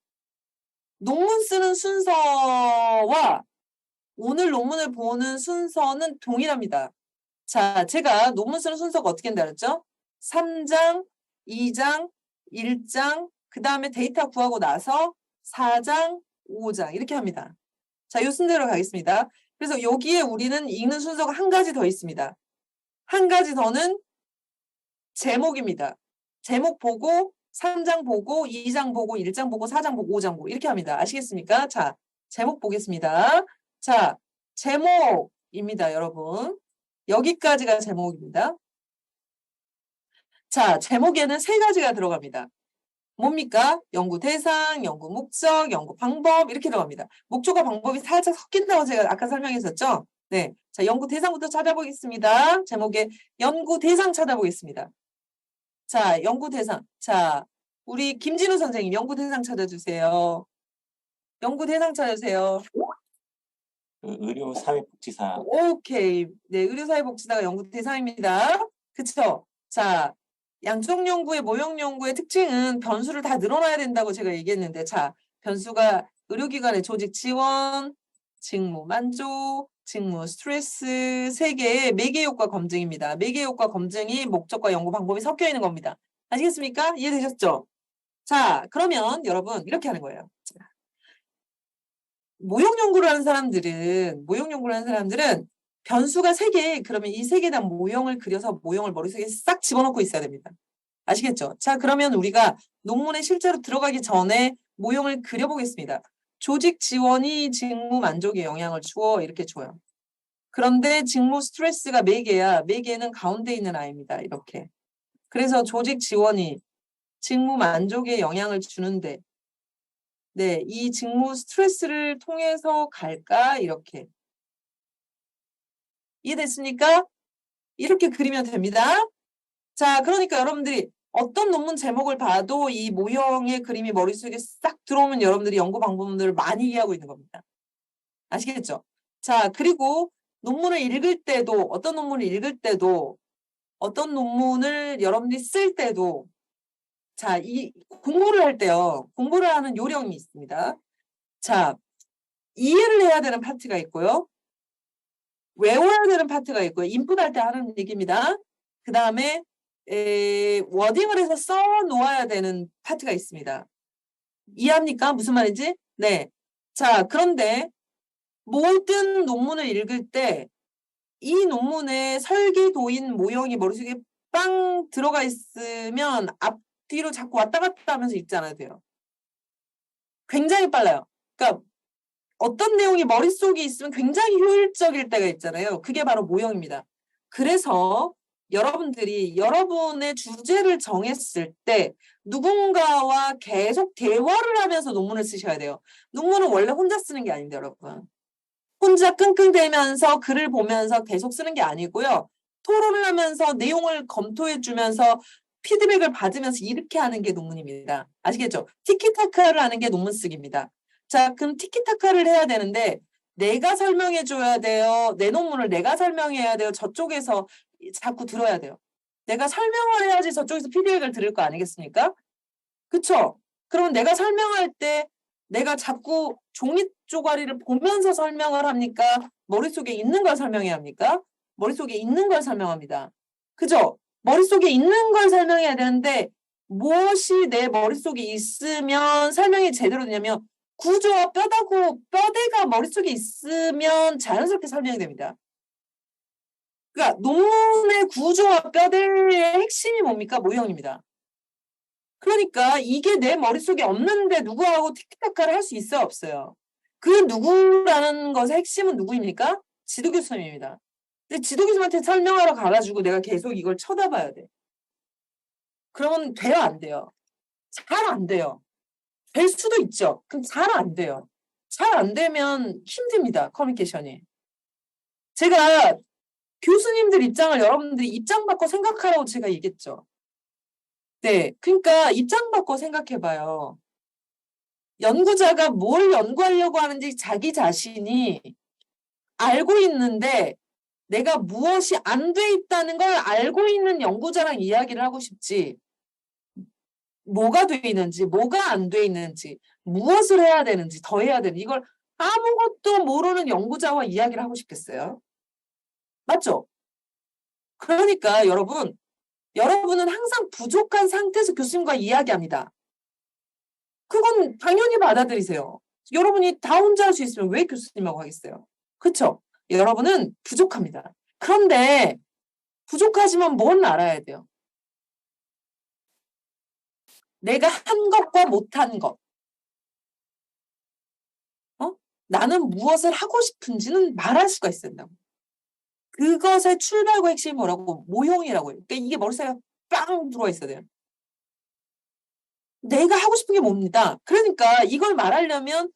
논문 쓰는 순서와 오늘 논문을 보는 순서는 동일합니다. 자, 제가 논문 쓰는 순서가 어떻게 된다 그랬죠? 3장, 2장, 1장, 그 다음에 데이터 구하고 나서 4장, 5장 이렇게 합니다. 자, 이 순서대로 가겠습니다. 그래서 여기에 우리는 읽는 순서가 한 가지 더 있습니다. 한 가지 더는 제목입니다. 제목 보고 3장 보고 2장 보고 1장 보고 4장 보고 5장 보고 이렇게 합니다. 아시겠습니까? 자, 제목 보겠습니다. 자, 제목입니다, 여러분. 여기까지가 제목입니다. 자, 제목에는 3가지가 들어갑니다. 뭡니까? 연구 대상, 연구 목적, 연구 방법 이렇게 들어갑니다. 목적과 방법이 살짝 섞인다고 제가 아까 설명했었죠? 네. 자, 연구 대상부터 찾아보겠습니다. 제목에 연구 대상 찾아보겠습니다. 자, 연구 대상. 자, 우리 김진우 선생님 연구 대상 찾아주세요. 연구 대상 찾아주세요. 의료사회복지사. 오케이. 네, 의료사회복지사가 연구 대상입니다. 그쵸? 자, 양쪽 연구의 모형 연구의 특징은 변수를 다 늘어나야 된다고 제가 얘기했는데, 자, 변수가 의료기관의 조직 지원, 직무 만족, 직무 스트레스 세 개의 매개 효과 검증입니다. 매개 효과 검증이 목적과 연구 방법이 섞여 있는 겁니다. 아시겠습니까? 이해되셨죠? 자, 그러면 여러분 이렇게 하는 거예요. 모형 연구를 하는 사람들은 변수가 세 개, 그러면 이 세 개다 모형을 그려서 모형을 머릿속에 싹 집어넣고 있어야 됩니다. 아시겠죠? 자, 그러면 우리가 논문에 실제로 들어가기 전에 모형을 그려보겠습니다. 조직 지원이 직무 만족에 영향을 주어 이렇게 줘요. 그런데 직무 스트레스가 4개야. 4개는 가운데 있는 아이입니다. 이렇게. 그래서 조직 지원이 직무 만족에 영향을 주는데 네, 이 직무 스트레스를 통해서 갈까? 이렇게. 이해됐습니까? 이렇게 그리면 됩니다. 자, 그러니까 여러분들이 어떤 논문 제목을 봐도 이 모형의 그림이 머릿속에 싹 들어오면 여러분들이 연구 방법들을 많이 이해하고 있는 겁니다. 아시겠죠? 자, 그리고 논문을 읽을 때도, 어떤 논문을 읽을 때도, 어떤 논문을 여러분들이 쓸 때도, 자, 이 공부를 할 때요. 공부를 하는 요령이 있습니다. 자, 이해를 해야 되는 파트가 있고요. 외워야 되는 파트가 있고요. 인풋할 때 하는 얘기입니다. 그 다음에 워딩을 해서 써 놓아야 되는 파트가 있습니다. 이해합니까? 무슨 말인지? 네. 자, 그런데 모든 논문을 읽을 때 이 논문의 설계도인 모형이 머릿속에 빵 들어가 있으면 앞뒤로 자꾸 왔다 갔다 하면서 읽지 않아도 돼요. 굉장히 빨라요. 그러니까 어떤 내용이 머릿속에 있으면 굉장히 효율적일 때가 있잖아요. 그게 바로 모형입니다. 그래서 여러분들이 여러분의 주제를 정했을 때 누군가와 계속 대화를 하면서 논문을 쓰셔야 돼요. 논문은 원래 혼자 쓰는 게 아닌데 여러분. 혼자 끙끙대면서 글을 보면서 계속 쓰는 게 아니고요. 토론을 하면서 내용을 검토해 주면서 피드백을 받으면서 이렇게 하는 게 논문입니다. 아시겠죠? 티키타카를 하는 게 논문 쓰기입니다. 자, 그럼 티키타카를 해야 되는데 내가 설명해 줘야 돼요. 내 논문을 내가 설명해야 돼요. 저쪽에서 자꾸 들어야 돼요. 내가 설명을 해야지 저쪽에서 피드백을 들을 거 아니겠습니까? 그쵸? 그러면 내가 설명할 때 내가 자꾸 종이 쪼가리를 보면서 설명을 합니까? 머릿속에 있는 걸 설명해야 합니까? 머릿속에 있는 걸 설명합니다. 그죠? 머릿속에 있는 걸 설명해야 되는데 무엇이 내 머릿속에 있으면 설명이 제대로 되냐면 구조와 뼈대가 머릿속에 있으면 자연스럽게 설명이 됩니다. 그러니까 논문의 구조와 뼈대의 핵심이 뭡니까? 모형입니다. 그러니까 이게 내 머릿속에 없는데 누구하고 티키타카를 할 수 있어요, 없어요? 그 누구라는 것의 핵심은 누구입니까? 지도 교수님입니다. 근데 지도 교수님한테 설명하러 가가지고 내가 계속 이걸 쳐다봐야 돼. 그러면 돼요, 안 돼요? 잘 안 돼요. 될 수도 있죠. 그럼 잘 안 돼요. 잘 안 되면 힘듭니다, 커뮤니케이션이. 제가 교수님들 입장을 여러분들이 입장 바꿔 생각하라고 제가 얘기했죠. 네, 그러니까 입장 바꿔 생각해봐요. 연구자가 뭘 연구하려고 하는지 자기 자신이 알고 있는데 내가 무엇이 안 돼 있다는 걸 알고 있는 연구자랑 이야기를 하고 싶지. 뭐가 돼 있는지, 뭐가 안 돼 있는지, 무엇을 해야 되는지, 더 해야 되는지 이걸 아무것도 모르는 연구자와 이야기를 하고 싶겠어요? 맞죠? 그러니까 여러분은 항상 부족한 상태에서 교수님과 이야기합니다. 그건 당연히 받아들이세요. 여러분이 다 혼자 할 수 있으면 왜 교수님하고 하겠어요? 그렇죠? 여러분은 부족합니다. 그런데 부족하지만 뭔 알아야 돼요? 내가 한 것과 못한 것. 나는 무엇을 하고 싶은지는 말할 수가 있어야 된다고. 그것의 출발과 핵심이 뭐라고? 모형이라고 해요. 그러니까 이게 머릿속에 빵 들어와 있어야 돼요. 내가 하고 싶은 게 뭡니다. 그러니까 이걸 말하려면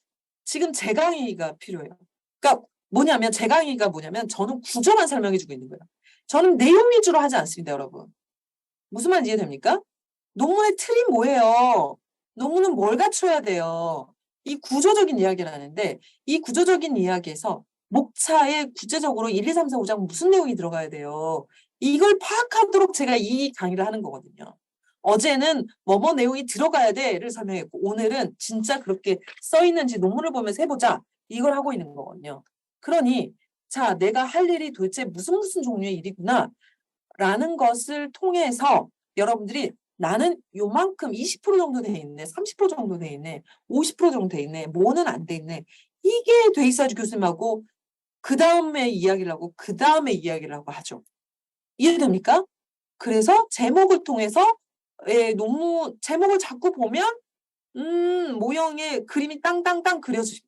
지금 제 강의가 필요해요. 그러니까 제 강의가 뭐냐면 저는 구조만 설명해 주고 있는 거예요. 저는 내용 위주로 하지 않습니다, 여러분. 무슨 말인지 이해됩니까? 논문의 틀이 뭐예요? 논문은 뭘 갖춰야 돼요? 이 구조적인 이야기를 하는데 이 구조적인 이야기에서 목차에 구체적으로 1, 2, 3, 4, 5장 무슨 내용이 들어가야 돼요? 이걸 파악하도록 제가 이 강의를 하는 거거든요. 어제는 뭐뭐 내용이 들어가야 돼를 설명했고 오늘은 진짜 그렇게 써 있는지 논문을 보면서 해보자. 이걸 하고 있는 거거든요. 그러니 자, 내가 할 일이 도대체 무슨 종류의 일이구나 라는 것을 통해서 여러분들이 나는 요만큼 20% 정도 돼 있네, 30% 정도 돼 있네, 50% 정도 돼 있네, 뭐는 안 돼 있네. 이게 돼 있어야지 교수님하고 그 다음에 이야기를 하고 그 다음에 이야기를 하고 하죠. 이해됩니까? 그래서 제목을 통해서 논문 제목을 자꾸 보면 모형의 그림이 땅땅땅 그려집니다.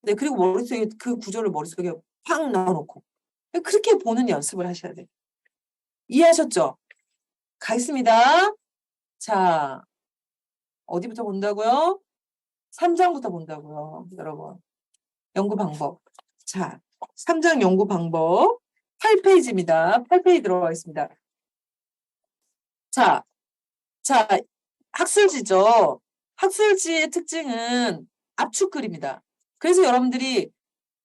네, 그리고 머릿속에 그 구조를 머릿속에 팍 넣어놓고 그렇게 보는 연습을 하셔야 돼요. 이해하셨죠? 가겠습니다. 자, 어디부터 본다고요? 3장부터 본다고요, 여러분. 연구 방법. 자, 3장 연구 방법 8페이지입니다. 8페이지 들어가겠습니다. 자, 학술지죠. 학술지의 특징은 압축글입니다. 그래서 여러분들이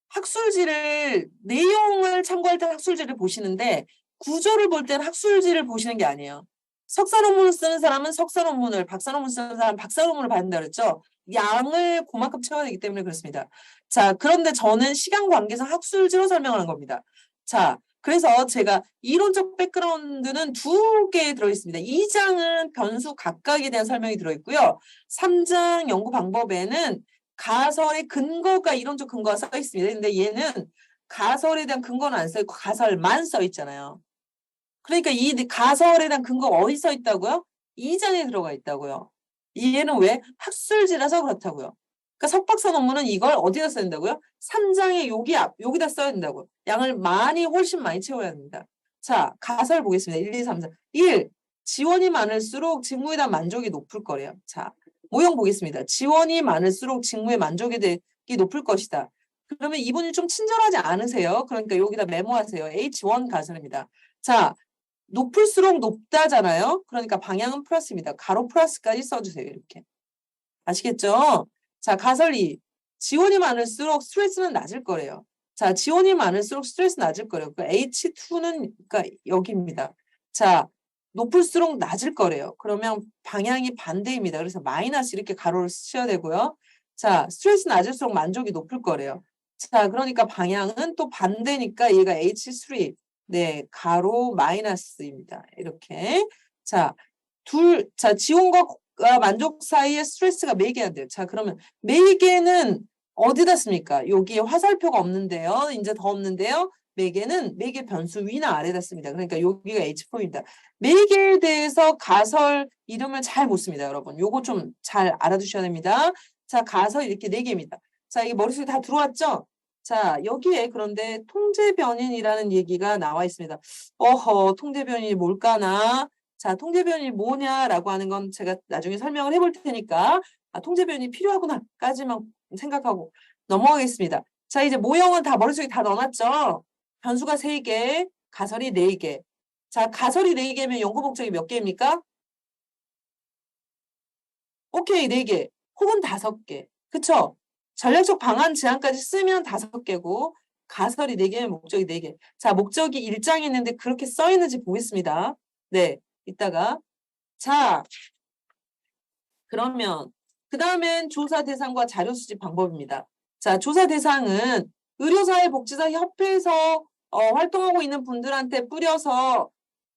학술지를 내용을 참고할 때 학술지를 보시는데 구조를 볼 때는 학술지를 보시는 게 아니에요. 석사 논문을 쓰는 사람은 석사 논문을, 박사 논문 쓰는 사람은 박사 논문을 봐야 된다 그랬죠. 양을 그만큼 채워야 되기 때문에 그렇습니다. 자, 그런데 저는 시간 관계상 학술지로 설명하는 겁니다. 자, 그래서 제가 이론적 백그라운드는 2개 들어있습니다. 2장은 변수 각각에 대한 설명이 들어있고요. 3장 연구 방법에는 가설의 근거가 이론적 근거가 써 있습니다. 근데 얘는 가설에 대한 근거는 안 써 있고 가설만 써 있잖아요. 그러니까 이 가설에 대한 근거가 어디 써 있다고요? 2장에 들어가 있다고요. 얘는 왜? 학술지라서 그렇다고요. 그러니까 석박사 논문은 이걸 어디다 써야 된다고요? 3장에 여기다 써야 된다고요. 양을 훨씬 많이 채워야 합니다. 자, 가설 보겠습니다. 1, 2, 3, 4. 1. 지원이 많을수록 직무에 대한 만족이 높을 거래요. 자, 모형 보겠습니다. 지원이 많을수록 직무의 만족이 높을 것이다. 그러면 이분이 좀 친절하지 않으세요? 그러니까 여기다 메모하세요. H1 가설입니다. 자, 높을수록 높다잖아요. 그러니까 방향은 플러스입니다. 가로 플러스까지 써주세요. 이렇게. 아시겠죠? 자, 가설 2. 지원이 많을수록 스트레스는 낮을 거래요. 자, 지원이 많을수록 스트레스 낮을 거래요. 그러니까 H2는 그러니까 여기입니다. 자, 높을수록 낮을 거래요. 그러면 방향이 반대입니다. 그래서 마이너스 이렇게 가로를 쓰셔야 되고요. 자, 스트레스 낮을수록 만족이 높을 거래요. 자, 그러니까 방향은 또 반대니까 얘가 H3. 네, 가로 마이너스입니다. 이렇게. 자, 지원과 만족 사이에 스트레스가 매개 안 돼요. 자, 그러면 매개는 어디다 씁니까? 여기에 화살표가 없는데요. 이제 더 없는데요. 매개 변수 위나 아래다 씁니다. 그러니까 여기가 H4입니다. 매개에 대해서 가설 이름을 잘 못 씁니다, 여러분. 요거 좀 잘 알아두셔야 됩니다. 자, 가설 이렇게 4개입니다. 자, 이게 머릿속에 다 들어왔죠? 자, 여기에 그런데 통제변인이라는 얘기가 나와 있습니다. 어허, 통제변인이 뭘까나? 자, 통제변인이 뭐냐라고 하는 건 제가 나중에 설명을 해볼 테니까 통제변인이 필요하구나까지만 생각하고 넘어가겠습니다. 자, 이제 모형은 다 머릿속에 다 넣어놨죠? 변수가 3개, 가설이 4개. 자, 가설이 4개면 연구 목적이 몇 개입니까? 오케이, 4개. 혹은 5개. 그쵸? 전략적 방안 제안까지 쓰면 5개고 가설이 4개면 목적이 4개. 자, 목적이 1장에 있는데 그렇게 써 있는지 보겠습니다. 네, 이따가. 자, 그러면 그 다음엔 조사 대상과 자료 수집 방법입니다. 자, 조사 대상은 의료사회복지사협회에서 활동하고 있는 분들한테 뿌려서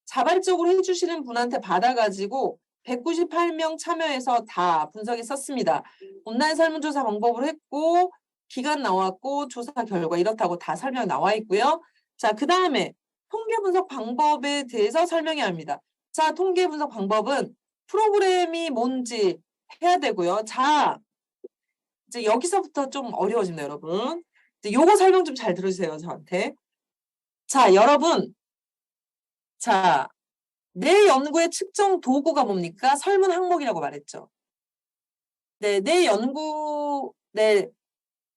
자발적으로 해주시는 분한테 받아가지고 198명 참여해서 다 분석에 썼습니다. 온라인 설문조사 방법으로 했고 기간 나왔고 조사 결과 이렇다고 다 설명 나와 있고요. 자, 그 다음에 통계 분석 방법에 대해서 설명해야 합니다. 자, 통계 분석 방법은 프로그램이 뭔지 해야 되고요. 자, 이제 여기서부터 좀 어려워집니다, 여러분. 이제 요거 설명 좀 잘 들어주세요, 저한테. 자, 여러분. 자, 내 연구의 측정 도구가 뭡니까? 설문 항목이라고 말했죠. 네, 내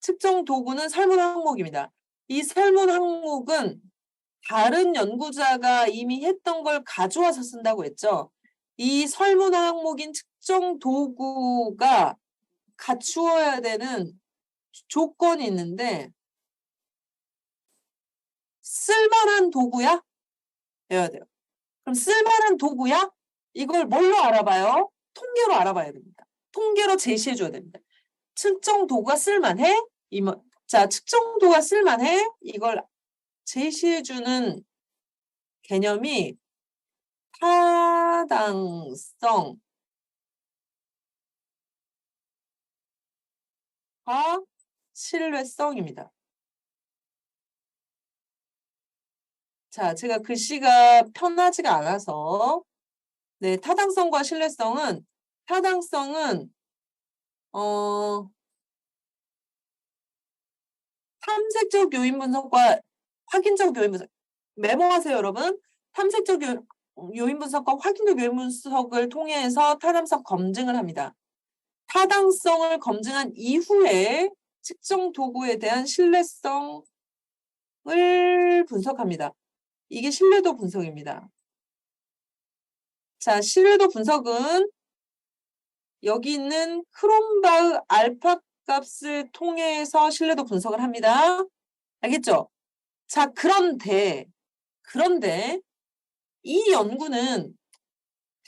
측정 도구는 설문 항목입니다. 이 설문 항목은 다른 연구자가 이미 했던 걸 가져와서 쓴다고 했죠. 이 설문 항목인 측정 도구가 갖추어야 되는 조건이 있는데 쓸만한 도구야? 해야 돼요. 그럼 쓸만한 도구야? 이걸 뭘로 알아봐요? 통계로 알아봐야 됩니다. 통계로 제시해줘야 됩니다. 측정 도구가 쓸만해? 자, 측정도가 쓸만해? 이걸 제시해주는 개념이 타당성과 신뢰성입니다. 자, 제가 글씨가 편하지가 않아서 네, 타당성과 신뢰성은 탐색적 요인 분석과 확인적 요인 분석. 메모하세요, 여러분. 탐색적 요인 분석과 확인적 요인 분석을 통해서 타당성 검증을 합니다. 타당성을 검증한 이후에 측정 도구에 대한 신뢰성을 분석합니다. 이게 신뢰도 분석입니다. 자, 신뢰도 분석은 여기 있는 크롬바흐 알파 값을 통해서 신뢰도 분석을 합니다. 알겠죠? 자, 그런데 이 연구는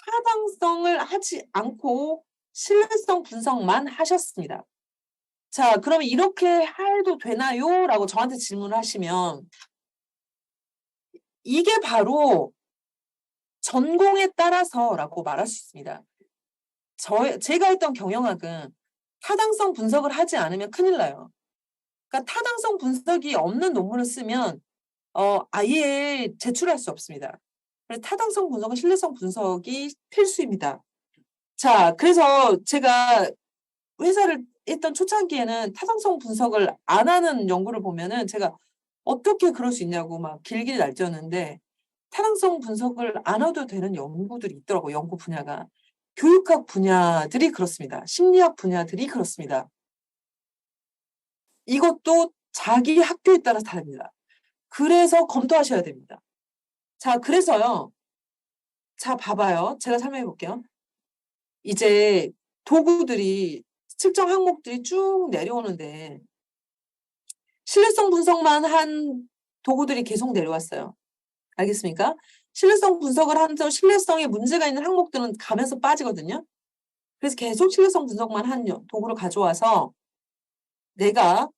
타당성을 하지 않고 신뢰성 분석만 하셨습니다. 자, 그러면 이렇게 해도 되나요? 라고 저한테 질문을 하시면 이게 바로 전공에 따라서라고 말할 수 있습니다. 제가 했던 경영학은 타당성 분석을 하지 않으면 큰일 나요. 그러니까 타당성 분석이 없는 논문을 쓰면 아예 제출할 수 없습니다. 그래서 타당성 분석은 신뢰성 분석이 필수입니다. 자, 그래서 제가 회사를 했던 초창기에는 타당성 분석을 안 하는 연구를 보면은 제가 어떻게 그럴 수 있냐고 막 길길 날뛰었는데 타당성 분석을 안 해도 되는 연구들이 있더라고요. 연구 분야가. 교육학 분야들이 그렇습니다. 심리학 분야들이 그렇습니다. 이것도 자기 학교에 따라서 다릅니다. 그래서 검토하셔야 됩니다. 자, 그래서요. 자, 봐봐요. 제가 설명해 볼게요. 이제 도구들이, 측정 항목들이 쭉 내려오는데 신뢰성 분석만 한 도구들이 계속 내려왔어요. 알겠습니까? 신뢰성 분석을 하면서 신뢰성에 문제가 있는 항목들은 가면서 빠지거든요. 그래서 계속 신뢰성 분석만 한 도구를 가져와서 내가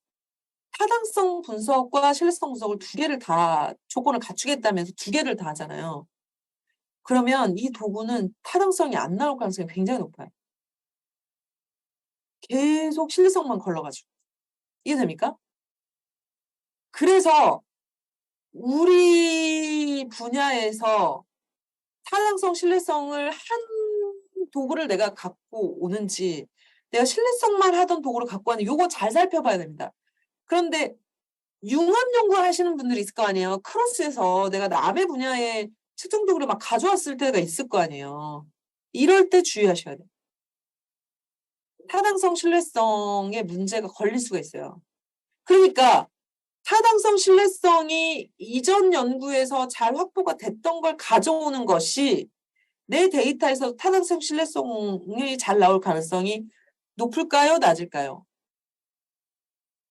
타당성 분석과 신뢰성 분석을 두 개를 다 조건을 갖추겠다면서 두 개를 다 하잖아요. 그러면 이 도구는 타당성이 안 나올 가능성이 굉장히 높아요. 계속 신뢰성만 걸러가지고. 이해됩니까? 그래서 우리 분야에서 타당성, 신뢰성을 한 도구를 내가 갖고 오는지 내가 신뢰성만 하던 도구를 갖고 왔는지 요거 잘 살펴봐야 됩니다. 그런데 융합 연구 하시는 분들이 있을 거 아니에요. 크로스에서 내가 남의 분야에 측정 도구를 막 가져왔을 때가 있을 거 아니에요. 이럴 때 주의하셔야 돼요. 타당성, 신뢰성에 문제가 걸릴 수가 있어요. 그러니까 타당성, 신뢰성이 이전 연구에서 잘 확보가 됐던 걸 가져오는 것이 내 데이터에서 타당성, 신뢰성이 잘 나올 가능성이 높을까요? 낮을까요?